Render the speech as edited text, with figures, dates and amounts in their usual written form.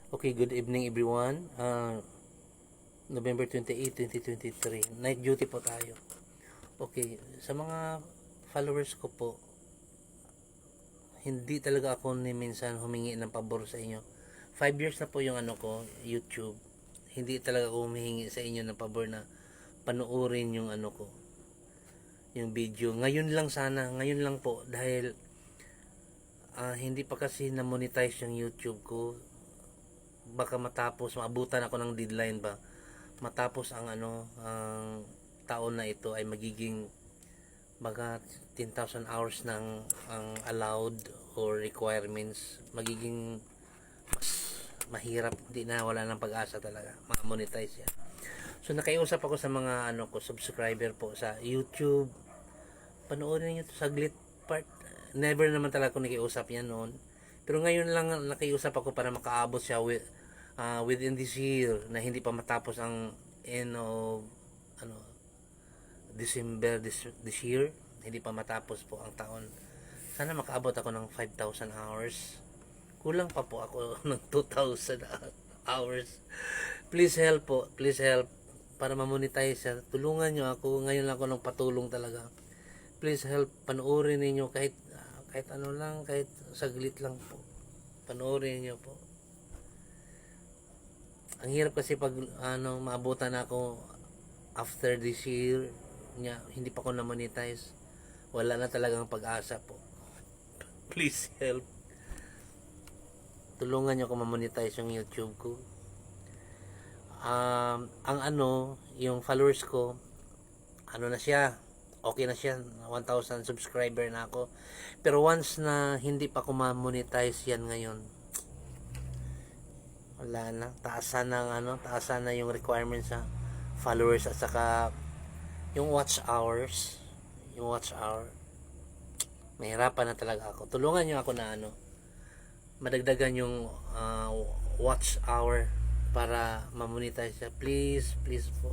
Okay, good evening everyone. November 28, 2023. Night duty po tayo. Okay, sa mga followers ko po, hindi talaga ako ni minsan humingi ng pabor sa inyo. 5 years na po yung ano ko, YouTube. Hindi talaga ako humihingi sa inyo ng pabor na panoorin yung ano ko, yung video. Ngayon lang sana, ngayon lang po dahil hindi pa kasi na-monetize yung YouTube ko. Baka matapos maabutan ako ng deadline ba matapos ang ang taon na ito ay magiging baga 10,000 hours ng ang allowed or requirements, magiging mas mahirap, hindi na, wala nang pag-asa talaga ma-monetize yan. So nakiusap ako sa mga ko subscriber po sa YouTube, panoorin niyo to saglit part. Never naman talaga ako nakiusap yan noon, pero ngayon lang nakiusap ako para makaabot siya within this year, na hindi pa matapos ang end of December this year, hindi pa matapos po ang taon. Sana makaabot ako ng 5,000 hours. Kulang pa po ako ng 2,000 hours. Please help po, please help para ma-monetize siya. Tulungan nyo ako, ngayon lang ako ng patulong talaga. Please help, panoorin niyo kahit kahit ano lang, kahit saglit lang po. Panoorin niyo po. Ang hirap kasi pag maabutan ako after this year niya, hindi pa ko na monetize, wala na talagang pag-asa po. Please help, tulungan niyo ako ma-monetize yung YouTube ko. Ang yung followers ko, na siya, okay na siya, 1,000 subscriber na ako. Pero once na hindi pa ko ma-monetize yan ngayon, wala na, taasan na yung requirements sa followers at saka yung watch hours, mahirapan na talaga ako. Tulungan niyo ako na madagdagan yung watch hour para ma-monetize siya. Please, please po.